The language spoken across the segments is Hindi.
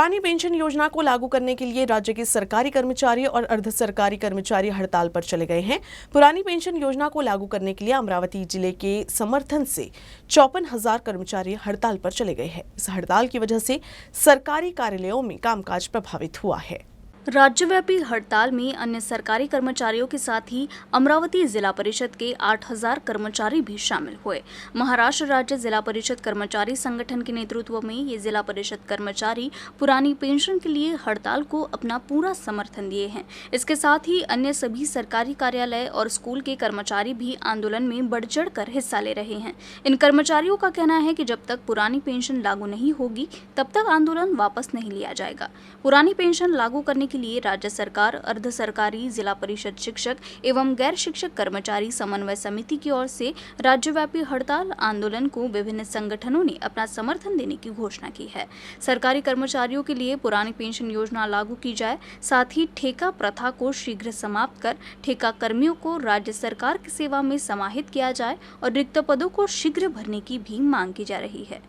पुरानी पेंशन योजना को लागू करने के लिए राज्य के सरकारी कर्मचारी और अर्ध सरकारी कर्मचारी हड़ताल पर चले गए हैं। पुरानी पेंशन योजना को लागू करने के लिए अमरावती जिले के समर्थन से 54,000 कर्मचारी हड़ताल पर चले गए हैं। इस हड़ताल की वजह से सरकारी कार्यालयों में कामकाज प्रभावित हुआ है। राज्यव्यापी हड़ताल में अन्य सरकारी कर्मचारियों के साथ ही अमरावती जिला परिषद के 8,000 कर्मचारी भी शामिल हुए। महाराष्ट्र राज्य जिला परिषद कर्मचारी संगठन के नेतृत्व में ये जिला परिषद कर्मचारी पुरानी पेंशन के लिए हड़ताल को अपना पूरा समर्थन दिए हैं। इसके साथ ही अन्य सभी सरकारी कार्यालय और स्कूल के कर्मचारी भी आंदोलन में बढ़ चढ़ कर हिस्सा ले रहे हैं। इन कर्मचारियों का कहना है कि जब तक पुरानी पेंशन लागू नहीं होगी तब तक आंदोलन वापस नहीं लिया जाएगा। पुरानी पेंशन लागू करने के लिए राज्य सरकार, अर्ध सरकारी, जिला परिषद शिक्षक एवं गैर शिक्षक कर्मचारी समन्वय समिति की ओर से राज्यव्यापी हड़ताल आंदोलन को विभिन्न संगठनों ने अपना समर्थन देने की घोषणा की है। सरकारी कर्मचारियों के लिए पुरानी पेंशन योजना लागू की जाए, साथ ही ठेका प्रथा को शीघ्र समाप्त कर ठेका कर्मियों को राज्य सरकार की सेवा में समाहित किया जाए और रिक्त पदों को शीघ्र भरने की भी मांग की जा रही है।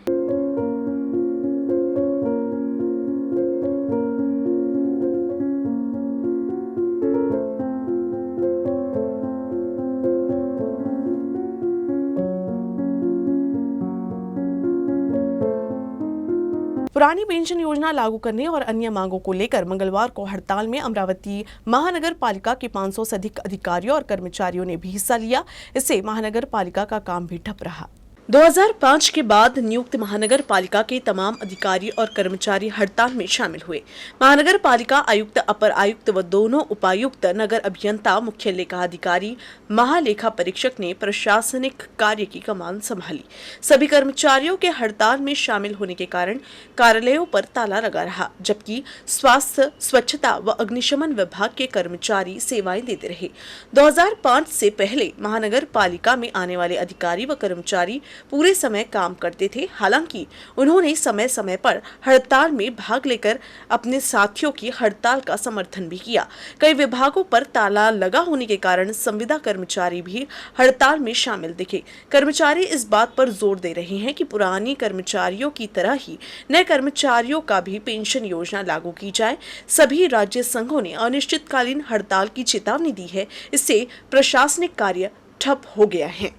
पुरानी पेंशन योजना लागू करने और अन्य मांगों को लेकर मंगलवार को हड़ताल में अमरावती महानगर पालिका के 500 से अधिक अधिकारियों और कर्मचारियों ने भी हिस्सा लिया। इससे महानगर पालिका का काम भी ठप रहा। 2005 के बाद नियुक्त महानगर पालिका के तमाम अधिकारी और कर्मचारी हड़ताल में शामिल हुए। महानगर पालिका आयुक्त, अपर आयुक्त व दोनों उपायुक्त, नगर अभियंता, मुख्य लेखा अधिकारी, महालेखा परीक्षक ने प्रशासनिक कार्य की कमान संभाली। सभी कर्मचारियों के हड़ताल में शामिल होने के कारण कार्यालयों पर ताला लगा रहा, जबकि स्वास्थ्य, स्वच्छता व अग्निशमन विभाग के कर्मचारी सेवाएं देते रहे। 2005 से पहले महानगर पालिका में आने वाले अधिकारी व कर्मचारी पूरे समय काम करते थे। हालांकि उन्होंने समय समय पर हड़ताल में भाग लेकर अपने साथियों की हड़ताल का समर्थन भी किया। कई विभागों पर ताला लगा होने के कारण संविदा कर्मचारी भी हड़ताल में शामिल दिखे। कर्मचारी इस बात पर जोर दे रहे हैं कि पुरानी कर्मचारियों की तरह ही नए कर्मचारियों का भी पेंशन योजना लागू की जाए। सभी राज्य संघों ने अनिश्चितकालीन हड़ताल की चेतावनी दी है। इससे प्रशासनिक कार्य ठप हो गया है।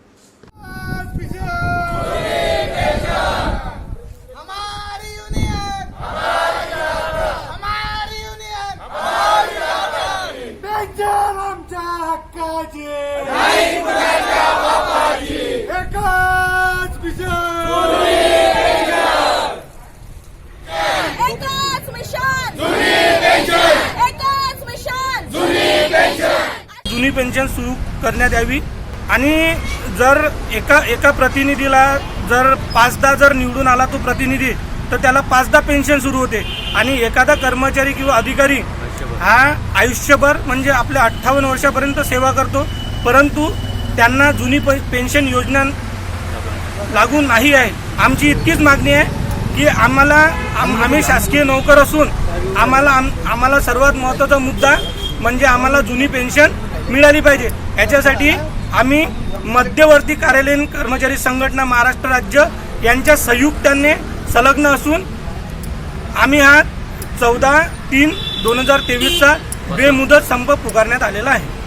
जुनी पेन्शन सुरू करण्यात यावी आणि जर एका प्रतिनिधीला जर 5दा जर निवडून आला तो प्रतिनिधी तर त्याला 5दा पेन्शन सुरू होते आणि एखादा कर्मचारी किंवा अधिकारी हा आयुष्यभर म्हणजे आपल्या 58 वर्षापर्यंत सेवा करतो, परंतु त्यांना जुनी पेन्शन योजना लागू नाही आहे। आमची इतकीच मागणी आहे की आम्ही शासकीय नोकर असून आम्हाला सर्वात महत्त्वाचा मुद्दा म्हणजे आम्हाला जुनी पेन्शन मिळाली पाहिजे। याच्यासाठी आम्ही मध्यवर्ती कार्यालयीन कर्मचारी संघटना महाराष्ट्र राज्य यांच्या संयुक्ताने संलग्न असून आम्ही हा 14/3/2023 चा बेमुदत संप पुकारण्यात आलेला आहे।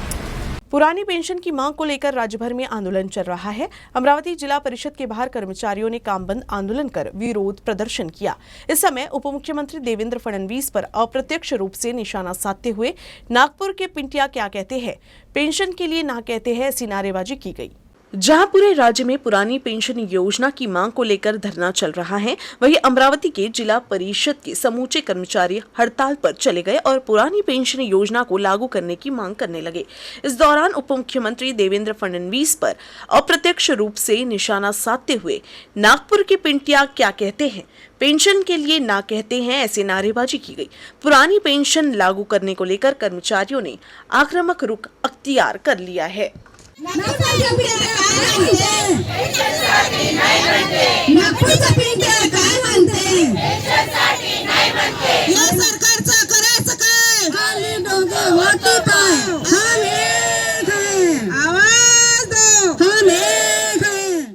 पुरानी पेंशन की मांग को लेकर राज्य भर में आंदोलन चल रहा है। अमरावती जिला परिषद के बाहर कर्मचारियों ने काम बंद आंदोलन कर विरोध प्रदर्शन किया। इस समय उप मुख्यमंत्री देवेंद्र फडणवीस पर अप्रत्यक्ष रूप से निशाना साधते हुए नागपुर के पिंटिया क्या कहते हैं, पेंशन के लिए ना कहते हैं, ऐसी नारेबाजी की गई। जहां पूरे राज्य में पुरानी पेंशन योजना की मांग को लेकर धरना चल रहा है, वहीं अमरावती के जिला परिषद के समूचे कर्मचारी हड़ताल पर चले गए और पुरानी पेंशन योजना को लागू करने की मांग करने लगे। इस दौरान उप मुख्यमंत्री देवेंद्र फडणवीस पर अप्रत्यक्ष रूप से निशाना साधते हुए नागपुर के पिंटिया क्या कहते हैं, पेंशन के लिए ना कहते हैं, ऐसे नारेबाजी की गई। पुरानी पेंशन लागू करने को लेकर कर्मचारियों ने आक्रामक रुख अख्तियार कर लिया है। सरकारचं करायचं काय? खाली डोंगे वरती पाय।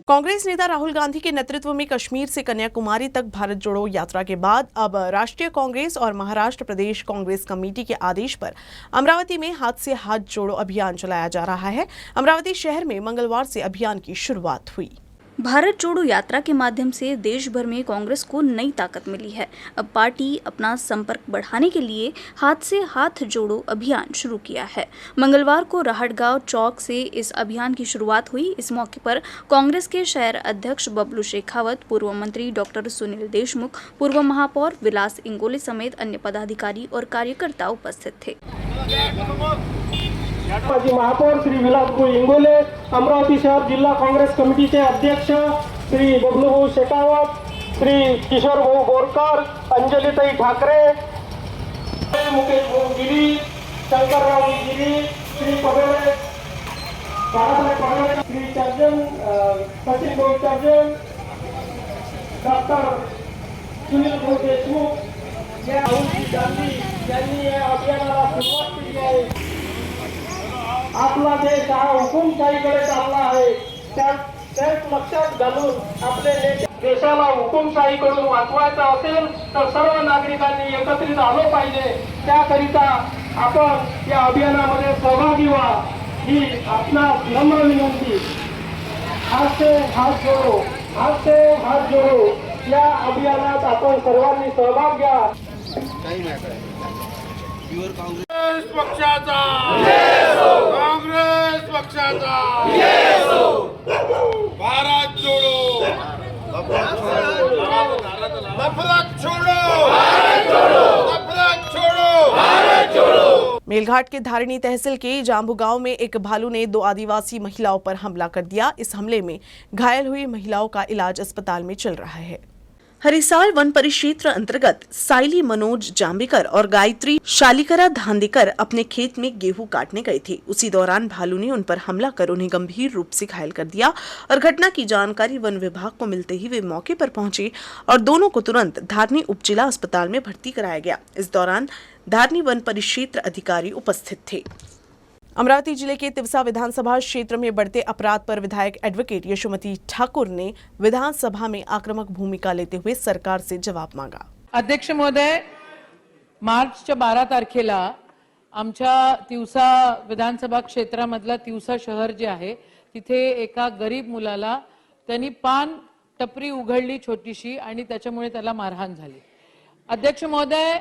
कांग्रेस नेता राहुल गांधी के नेतृत्व में कश्मीर से कन्याकुमारी तक भारत जोड़ो यात्रा के बाद अब राष्ट्रीय कांग्रेस और महाराष्ट्र प्रदेश कांग्रेस कमेटी के आदेश पर अमरावती में हाथ से हाथ जोड़ो अभियान चलाया जा रहा है। अमरावती शहर में मंगलवार से अभियान की शुरुआत हुई। भारत जोड़ो यात्रा के माध्यम से देश भर में कांग्रेस को नई ताकत मिली है। अब पार्टी अपना संपर्क बढ़ाने के लिए हाथ से हाथ जोड़ो अभियान शुरू किया है। मंगलवार को राहटगांव चौक से इस अभियान की शुरुआत हुई। इस मौके पर कांग्रेस के शहर अध्यक्ष बबलू शेखावत, पूर्व मंत्री डॉक्टर सुनील देशमुख, पूर्व महापौर विलास इंगोले समेत अन्य पदाधिकारी और कार्यकर्ता उपस्थित थे। माजी महापौर श्री विलास इंगोले, अमरावती शहर जिल्हा काँग्रेस कमिटीचे अध्यक्ष श्री बबलूभाऊ शेखावत, श्री किशोरभाऊ बोरकर, अंजलीताई ठाकरे, मुकेशभाऊ गिरी, शंकरराव गिरी, श्री पगोळे, बाळासाहेब पगोळे, श्री चर्जन, सचिनभाऊ चर्जन, डॉक्टर सुनीलभाऊ देशमुख या गांधी यांनी या अभियानाला सुरुवात केली आहे। आपला देश हा हुकुमशाहीकडे चालला आहे। त्याच लक्षात घालून आपले देशाला हुकुमशाहीकडून वाचवायचं असेल तर सर्व नागरिकांनी एकत्रित आलो पाहिजे। त्याकरिता आपण या अभियानामध्ये सहभागी व्हा ही आपणास नम्र विनंती। हात से हात जोडो, हात से हात जोडो या अभियानात आपण सर्वांनी सहभाग घ्या। काँग्रेस पक्षाचा काँग्रेस पक्षाचा भारत जोडो, नफरत छोड़ो, नफरत छोड़ो। मेलघाट के धारिणी तहसील के जाम्बू गांव में एक भालू ने 2 आदिवासी महिलाओं पर हमला कर दिया। इस हमले में घायल हुई महिलाओं का इलाज अस्पताल में चल रहा है। हरिसाल वन परिक्षेत्र अंतर्गत साइली मनोज जाम्बेकर और गायत्री शालिकरा धांदेकर अपने खेत में गेहूं काटने गए थे। उसी दौरान भालू ने उन पर हमला कर उन्हें गंभीर रूप से घायल कर दिया और घटना की जानकारी वन विभाग को मिलते ही वे मौके पर पहुंचे और दोनों को तुरंत धारनी उप जिला अस्पताल में भर्ती कराया गया। इस दौरान धारनी वन परिक्षेत्र अधिकारी उपस्थित थे। अमरावती जिले के तिवसा विधानसभा क्षेत्र में बढ़ते अपराध पर विधायक एडवोकेट यशोमती ठाकुर ने विधानसभा में आक्रामक भूमिका लेते हुए सरकार से जवाब मांगा। अध्यक्ष महोदय, मार्चच्या 12 तारखेला आमच्या तिवसा विधानसभा क्षेत्रामधला तिवसा शहर जे आहे तिथे एका गरीब मुलाला त्यांनी पान टपरी उघडली छोटीशी आणि त्याच्यामुळे त्याला मारहाण झाली। अध्यक्ष महोदय,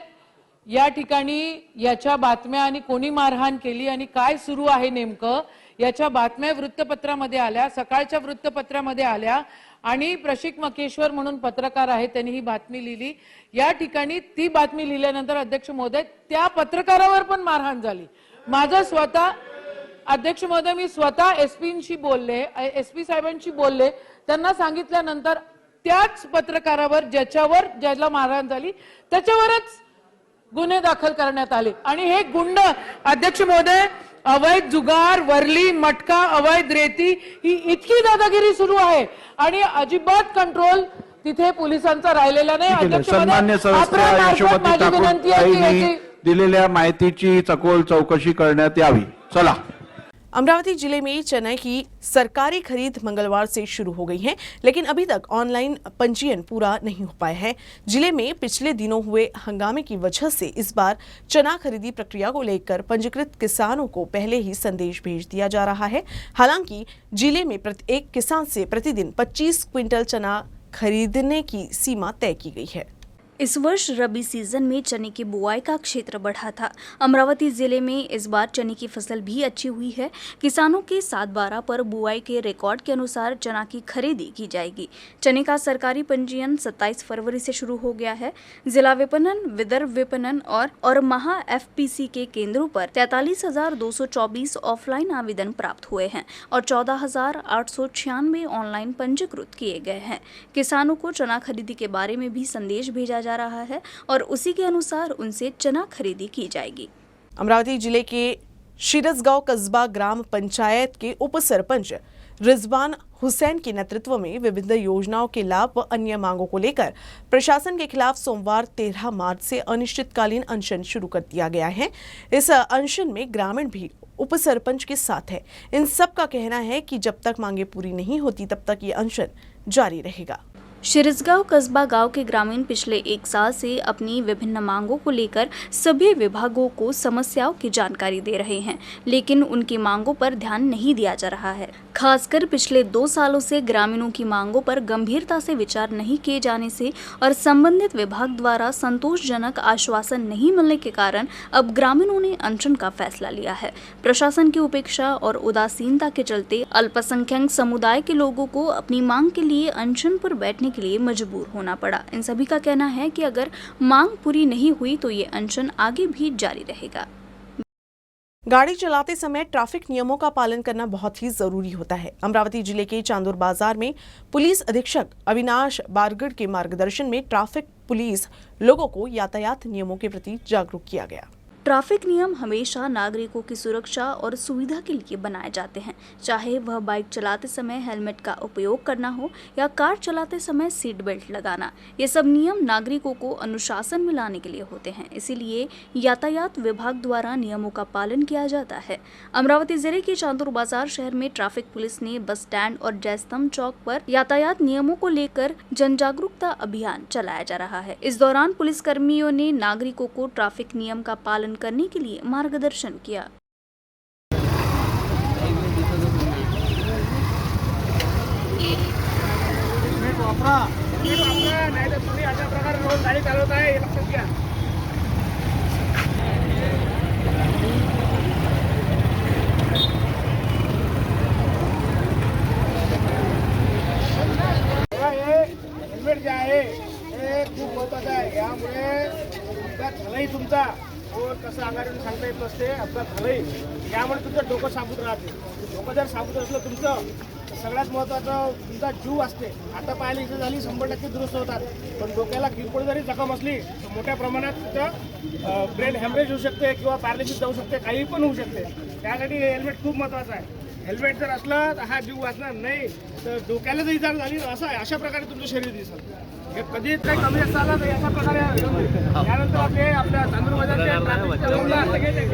या ठिकाणी याच्या बातम्या आणि कोणी मारहाण केली आणि काय सुरू आहे नेमकं याच्या बातम्या वृत्तपत्रामध्ये आल्या, सकाळच्या वृत्तपत्रामध्ये आल्या आणि प्रशिक मकेश्वर म्हणून पत्रकार आहेत त्यांनी ही बातमी लिहिली। या ठिकाणी ती बातमी लिहिल्यानंतर अध्यक्ष महोदय त्या पत्रकारावर पण मारहाण झाली। माझं स्वतः अध्यक्ष महोदय मी स्वतः एसपींशी बोलले, एसपी साहेबांशी बोलले, त्यांना सांगितल्यानंतर त्याच पत्रकारावर ज्याला मारहाण झाली त्याच्यावरच गुन्हे दाखल करण्यात आले आणि हे गुंड अध्यक्ष महोदय अवैध जुगार, वरली, मटका, अवैध रेती ही इतकी दादागिरी सुरू आहे आणि अजिबात कंट्रोल तिथे पोलिसांचा राहिलेला नाही। अध्यक्ष महोदय, माझी विनंती आहे की दिलेल्या माहितीची सखोल चौकशी करण्यात यावी। चला। अमरावती जिले में चना की सरकारी खरीद मंगलवार से शुरू हो गई है, लेकिन अभी तक ऑनलाइन पंजीयन पूरा नहीं हो पाया है। जिले में पिछले दिनों हुए हंगामे की वजह से इस बार चना खरीदी प्रक्रिया को लेकर पंजीकृत किसानों को पहले ही संदेश भेज दिया जा रहा है। हालांकि जिले में एक किसान से प्रतिदिन 25 क्विंटल चना खरीदने की सीमा तय की गई है। इस वर्ष रबी सीजन में चने की बुआई का क्षेत्र बढ़ा था। अमरावती जिले में इस बार चने की फसल भी अच्छी हुई है। किसानों के 7/12 पर बुआई के रिकॉर्ड के अनुसार चना की खरीदी की जाएगी। चने का सरकारी पंजीयन 27 फरवरी से शुरू हो गया है। जिला विपणन, विदर्भ विपणन और महा FPC के केंद्रों पर 43,224 ऑफलाइन आवेदन प्राप्त हुए हैं और 14,896 ऑनलाइन पंजीकृत किए गए हैं। किसानों को चना खरीदी के बारे में भी संदेश भेजा जा रहा है और उसी के अनुसार उनसे चना खरीदी की जाएगी। अमरावती जिले के शिरसगांव कस्बा ग्राम पंचायत के उप सरपंच रिजवान हुसैन के नेतृत्व में विभिन्न योजनाओं के लाभ व अन्य मांगों को लेकर प्रशासन के खिलाफ सोमवार 13 मार्च से अनिश्चितकालीन अनशन शुरू कर दिया गया है। इस अनशन में ग्रामीण भी उप सरपंच के साथ है। इन सब का कहना है कि जब तक मांगे पूरी नहीं होती तब तक ये अनशन जारी रहेगा। शिरसगांव कस्बा गांव के ग्रामीण पिछले 1 साल से अपनी विभिन्न मांगों को लेकर सभी विभागों को समस्याओं की जानकारी दे रहे हैं, लेकिन उनकी मांगों पर ध्यान नहीं दिया जा रहा है। खासकर पिछले 2 सालों से ग्रामीणों की मांगों पर गंभीरता से विचार नहीं किए जाने से और संबंधित विभाग द्वारा संतोषजनक आश्वासन नहीं मिलने के कारण अब ग्रामीणों ने अनशन का फैसला लिया है। प्रशासन की उपेक्षा और उदासीनता के चलते अल्पसंख्यक समुदाय के लोगों को अपनी मांग के लिए अनशन पर बैठने के लिए मजबूर होना पड़ा। इन सभी का कहना है कि अगर मांग पूरी नहीं हुई तो ये अनशन आगे भी जारी रहेगा। गाड़ी चलाते समय ट्रैफिक नियमों का पालन करना बहुत ही जरूरी होता है। अमरावती जिले के चांदूर बाजार में पुलिस अधीक्षक अविनाश बारगढ़ के मार्गदर्शन में ट्रैफिक पुलिस लोगों को यातायात नियमों के प्रति जागरूक किया गया। ट्रैफिक नियम हमेशा नागरिकों की सुरक्षा और सुविधा के लिए बनाए जाते हैं, चाहे वह बाइक चलाते समय हेलमेट का उपयोग करना हो या कार चलाते समय सीट बेल्ट लगाना। ये सब नियम नागरिकों को अनुशासन में लाने के लिए होते हैं, इसीलिए यातायात विभाग द्वारा नियमों का पालन किया जाता है। अमरावती जिले के चांदूर बाजार शहर में ट्रैफिक पुलिस ने बस स्टैंड और जयस्तंभ चौक पर यातायात नियमों को लेकर जन जागरूकता अभियान चलाया जा रहा है। इस दौरान पुलिस कर्मियों ने नागरिकों को ट्रैफिक नियम का पालन करने के लिए मार्गदर्शन किया। गाडी चालवत आहे हे लक्षात घ्या। हेल्मेट जे आहे हे खूप महत्वाचं आहे। यामुळे अपघात झालाही तुमचा कसं अंगारून सांगता येत नसते, अपघात झालाही यामुळे तुमचं डोकं साबूत राहते। डोकं जर साबूत असलं तुमचं तर सगळ्यात महत्त्वाचं तुमचा जीव असते। आता पाहायला इथे झाली 100% दुरुस्त होतात, पण डोक्याला किरकोळ जरी जखम असली तर मोठ्या प्रमाणात तुमचं ब्रेन हॅमरेज होऊ शकते किंवा पॅरालिसिस जाऊ शकते, काही पण होऊ शकते। त्यासाठी हेल्मेट खूप महत्त्वाचं आहे। हेल्मेट जर असलं तर हा जीव वाचणार नाही, तर डोक्याला जर इजा झाली अशा प्रकारे तुमचं शरीर दिसेल। हे कधीच काही कमी झाला तर अशा प्रकारे त्यानंतर आपल्या चांदूर बाजारच्या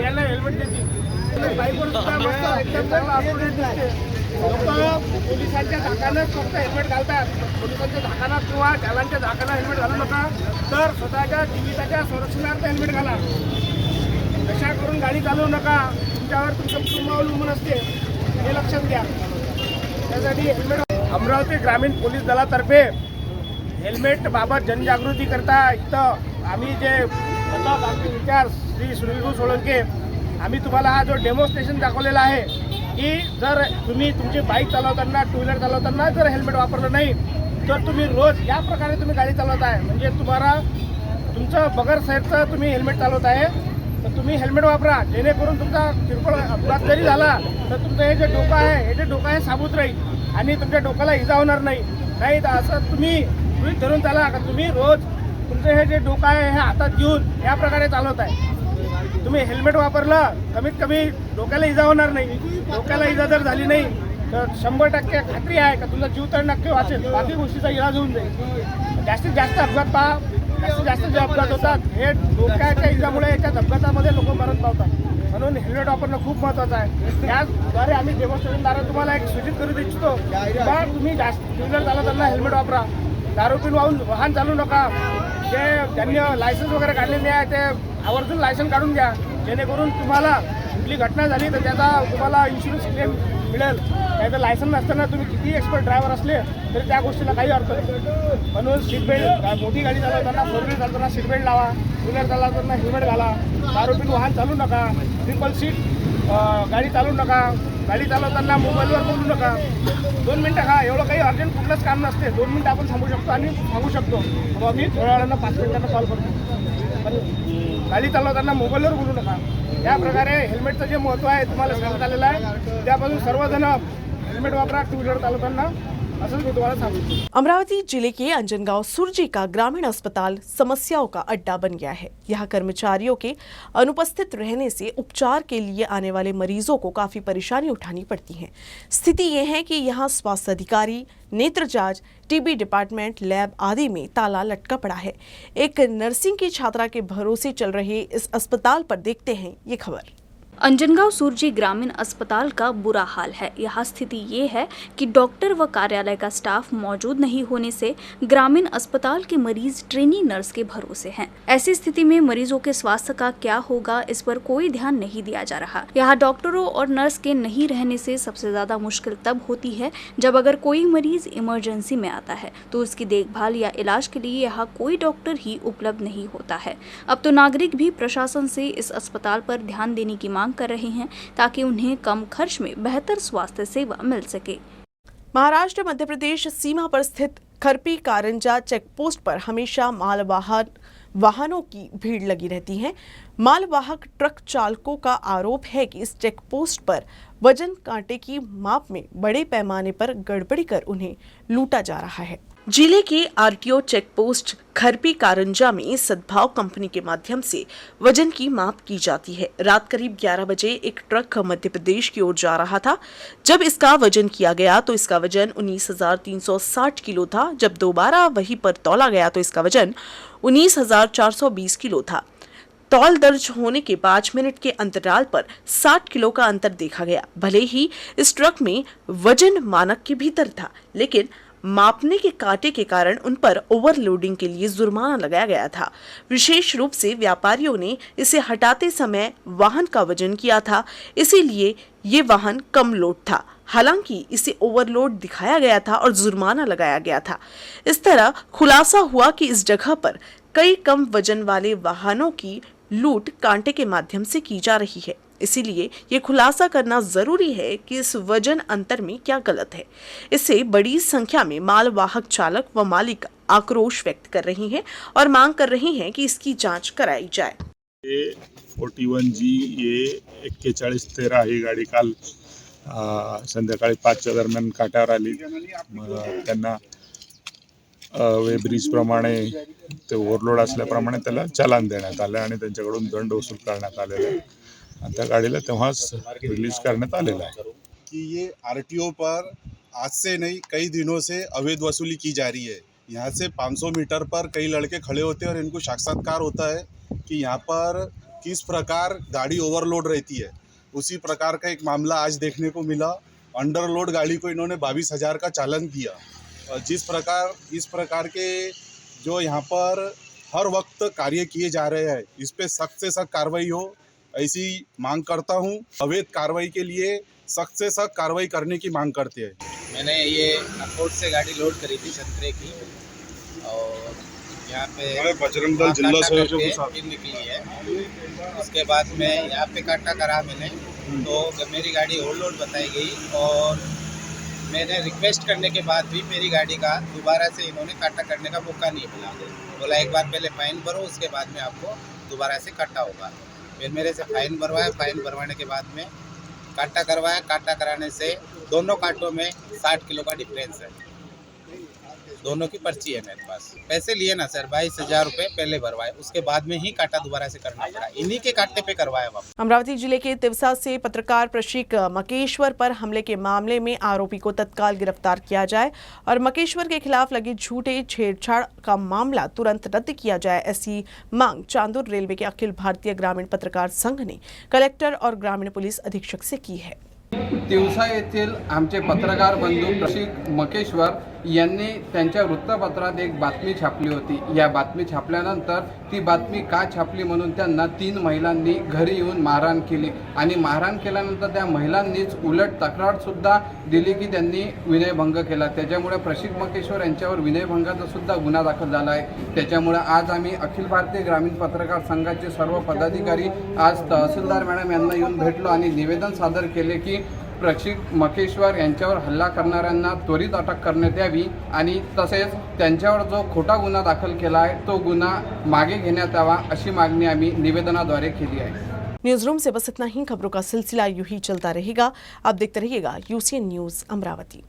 याला हेल्मेट देतील। बाईकवर सुद्धा मस्त एकदम लोक पोलिसांच्या धाकानं फक्त हेल्मेट घालतात। पोलिसांच्या धाकानं किंवा चालांच्या धाकानं हेल्मेट घालू नका, तर स्वतःच्या जीविताच्या संरक्षणार्थ हेल्मेट घाला। नशा करून गाडी चालवू नका, तुमच्यावर तुमचं कुटुंब अवलंबून असते, हे लक्षात घ्या। त्यासाठी हेल्मेट अमरावती ग्रामीण पोलीस दलातर्फे हेल्मेट बाबत जनजागृती करता इथं आम्ही जे पथक आमचे विचार श्री सुनील सोळंके आम्ही तुम्हाला हा जो डेमॉन्स्ट्रेशन दाखवलेला आहे की जर तुम्ही तुमची बाईक चालवताना टू व्हीलर चालवताना जर हेल्मेट वापरलं नाही तर तुम्ही रोज या प्रकारे तुम्ही गाडी चालवत आहे, म्हणजे तुम्हाला तुमचं बगर साईडचं तुम्ही हेल्मेट चालवत आहे तर तुम्ही हेल्मेट वापरा, जेणेकरून तुमचा किरकोळ अपघात जरी झाला तर तुमचं हे जे डोकं आहे हे जे डोकं आहे साबूत राहील आणि तुमच्या डोक्याला इजा होणार नाही तर असं तुम्ही धरून चाला का तुम्ही रोज तुमचं हे जे डोकं आहे हे हातात घेऊन या प्रकारे चालवत आहे। तुम्ही हेल्मेट वापरलं कमीत कमी डोक्याला इजा होणार नाही। डोक्याला इजा जर झाली नाही तर 100% खात्री आहे का तुमचा जीव तर नक्की वाचेल, बाकी गोष्टीचा इलाज होऊन जाईल। जास्तीत जास्त अपघात पहा, जास्तीत जास्त जे अपघात होतात हे डोक्याच्या इजामुळे याच्या अपघातामध्ये लोक मरण पावतात, म्हणून हेल्मेट वापरणं खूप महत्त्वाचं आहे। त्याद्वारे आम्ही डेमॉन्स्ट्रेशनद्वारे तुम्हाला एक सूचित करू इच्छितो की तुम्ही जास्त टू व्हीलर चालवताना हेल्मेट वापरा, दारू पिऊन वाहन चालू नका। जे ज्यांनी लायसन्स वगैरे काढलेले आहे ते आवर्जून लायसन्स काढून घ्या, जेणेकरून तुम्हाला कुठली घटना झाली तर त्याचा तुम्हाला इन्शुरन्स क्लेम मिळेल। त्याचं लायसन्स नसताना तुम्ही किती एक्सपर्ट ड्रायव्हर असले तरी त्या गोष्टीला काही अर्थ नाही। म्हणून सीट बेल्ट, मोठी गाडी चालवताना 4 व्हीलर चालवताना सीट बेल्ट लावा, 2 व्हीलर चालवताना हेल्मेट घाला, दारू पिऊन वाहन चालू नका, ट्रिपल सीट गाडी चालवू नका, गाडी चालवताना मोबाईलवर बोलू नका। 2 मिनटं का एवढं काही अर्जंट कुठलंच काम नसते, 2 मिनटं आपण थांबू शकतो आणि सांगू शकतो मग मी थोड्या वेळानं 5 मिनिटांना कॉल करतो, पण गाडी चालवताना मोबाईलवर बोलू नका। या प्रकारे हेल्मेटचं जे महत्त्व आहे तुम्हाला सांगण्यात आलेलं आहे, त्यापासून सर्वजण हेल्मेट वापरा टू व्हीलर चालवताना, असंच मी तुम्हाला सांगतो। अमरावती जिले के अंजनगांव सुरजी का ग्रामीण अस्पताल समस्याओं का अड्डा बन गया है। यहाँ कर्मचारियों के अनुपस्थित रहने से उपचार के लिए आने वाले मरीजों को काफी परेशानी उठानी पड़ती है। स्थिति ये है कि यहाँ स्वास्थ्य अधिकारी, नेत्र जांच, टीबी डिपार्टमेंट, लैब आदि में ताला लटका पड़ा है। एक नर्सिंग की छात्रा के भरोसे चल रहे इस अस्पताल पर देखते हैं ये खबर। अंजनगांव सुरजी ग्रामीण अस्पताल का बुरा हाल है। यहाँ स्थिति ये है कि डॉक्टर व कार्यालय का स्टाफ मौजूद नहीं होने से ग्रामीण अस्पताल के मरीज ट्रेनी नर्स के भरोसे हैं। ऐसी स्थिति में मरीजों के स्वास्थ्य का क्या होगा, इस पर कोई ध्यान नहीं दिया जा रहा। यहाँ डॉक्टरों और नर्स के नहीं रहने से सबसे ज्यादा मुश्किल तब होती है जब अगर कोई मरीज इमरजेंसी में आता है तो उसकी देखभाल या इलाज के लिए यहाँ कोई डॉक्टर ही उपलब्ध नहीं होता है। अब तो नागरिक भी प्रशासन से इस अस्पताल पर ध्यान देने की मांग कर रहे हैं ताकि उन्हें कम खर्च में बेहतर स्वास्थ्य सेवा मिल सके। महाराष्ट्र मध्य प्रदेश सीमा पर स्थित खरपी कारंजा चेकपोस्ट पर हमेशा मालवाहक वाहनों की भीड़ लगी रहती है। मालवाहक ट्रक चालकों का आरोप है कि इस चेकपोस्ट पर वजन कांटे की माप में बड़े पैमाने पर गड़बड़ी कर उन्हें लूटा जा रहा है। जिले के आरटीओ चेकपोस्ट खरपी कारंजा में सद्भाव कंपनी के माध्यम से वजन की माप की जाती है। रात करीब 11 बजे एक ट्रक मध्य प्रदेश की ओर जा रहा था। जब इसका वजन किया गया तो इसका वजन 19,360 किलो था। जब दोबारा वहीं पर तौला गया तो इसका वजन 19,420 किलो था। तौल दर्ज होने के 5 मिनट के अंतराल पर 60 किलो का अंतर देखा गया। भले ही इस ट्रक में वजन मानक के भीतर था, लेकिन मापने के कांटे के कारण उन पर ओवरलोडिंग के लिए जुर्माना लगाया गया था। विशेष रूप से व्यापारियों ने इसे हटाते समय वाहन का वजन किया था, इसीलिए ये वाहन कम लोड था। हालांकि इसे ओवरलोड दिखाया गया था और जुर्माना लगाया गया था। इस तरह खुलासा हुआ कि इस जगह पर कई कम वजन वाले वाहनों की लूट कांटे के माध्यम से की जा रही है। इसीलिए ये खुलासा करना जरूरी है कि इस वजन अंतर में क्या गलत है। इससे बड़ी संख्या में मालवाहक चालक व मालिक आक्रोश व्यक्त कर रही हैं और मांग कर रही हैं कि इसकी जांच कराई जाए। 41G ये 4113 ही गाडी काल संध्याकाळी 5च्या दरम्यान काट्यावर आली। त्यांना वे ब्रिज प्रमाणे ते ओव्हरलोड असल्याप्रमाणे त्याला चालान देण्यात आले आणि त्यांच्याकडून दंड वसूल करण्यात आलेला आहे। त्या गाडीला तेव्हाच रिलीज करण्यात आलेला है कि ये आरटीओ पर आज से नहीं कई दिनों से अवैध वसूली की जा रही है। यहाँ से 500 मीटर पर कई लड़के खड़े होते हैं और इनको साक्षात्कार होता है कि यहाँ पर किस प्रकार गाड़ी ओवरलोड रहती है। उसी प्रकार का एक मामला आज देखने को मिला। अंडरलोड गाड़ी को इन्होंने 22,000 का चालान किया। इस प्रकार के जो यहाँ पर हर वक्त कार्य किए जा रहे हैं, इस पे सख्त से सख्त कार्रवाई हो, ऐसी मांग करता हूँ। अवैध कार्रवाई के लिए सख्त से सख्त कार्रवाई करने की मांग करते हैं। मैंने ये अकोट से गाड़ी लोड करी थी संतरे की और यहाँ पे बजरंग दल जिला से निकली है। उसके बाद में यहाँ पे काटा करा मैंने, तो जब मेरी गाड़ी ओवरलोड बताई गई और मैंने रिक्वेस्ट करने के बाद भी मेरी गाड़ी का दोबारा से इन्होंने काटा करने का मौका नहीं मिला। बोला एक बार पहले फाइन भरो, उसके बाद में आपको दोबारा से काटा होगा। फिर मेरे से फाइन भरवाया, फाइन भरवाने के बाद में काटा करवाया। काटा कराने से दोनों कांटों में 60 किलो का डिफरेंस है। दोनों की पर्ची है मेरे पास। पैसे लिए ना सर, 22,000 रुपये पहले भरवाए, उसके बाद में ही काटा दोबारा से करना पड़ा। इन्हीं के काटे पे करवाया वापस। अमरावती जिले के तिवसा से पत्रकार प्रशिक मकेश्वर पर हमले के मामले में आरोपी को तत्काल गिरफ्तार किया जाए और मकेश्वर के खिलाफ लगे झूठे छेड़छाड़ का मामला तुरंत रद्द किया जाए, ऐसी मांग चांदूर रेलवे के अखिल भारतीय ग्रामीण पत्रकार संघ ने कलेक्टर और ग्रामीण पुलिस अधीक्षक से की है। तिवसा येथील आमचे पत्रकार बंधू प्रशिक मकेश्वर यांनी त्यांच्या वृत्तपत्रात एक बातमी छापली होती। या बातमी छापल्यानंतर ती बातमी का छापली म्हणून त्यांना 3 महिलांनी घरी येऊन मारहाण केली आणि मारहाण केल्यानंतर त्या महिलांनीच उलट तक्रारसुद्धा दिली की त्यांनी विनयभंग केला। त्याच्यामुळे प्रशिक मकेश्वर यांच्यावर विनयभंगाचा सुद्धा गुन्हा दाखल झाला आहे। त्याच्यामुळे आज आम्ही अखिल भारतीय ग्रामीण पत्रकार संघाचे सर्व पदाधिकारी आज तहसीलदार मॅडम यांना येऊन भेटलो आणि निवेदन सादर केले की प्रशिक मकेश्वर यांच्यावर हल्ला करणाऱ्यांना त्वरित अटक करण्यात यावी आणि तसेच त्यांच्यावर जो खोटा गुन्हा दाखल केला आहे तो गुन्हा मागे घेण्यात यावा, अशी मागणी आम्ही निवेदनाद्वारे केली आहे। न्यूज रूम से बस इतना ही। खबरों का सिलसिला यूं ही चलता रहेगा। आप देखते रहिएगा UCN न्यूज अमरावती।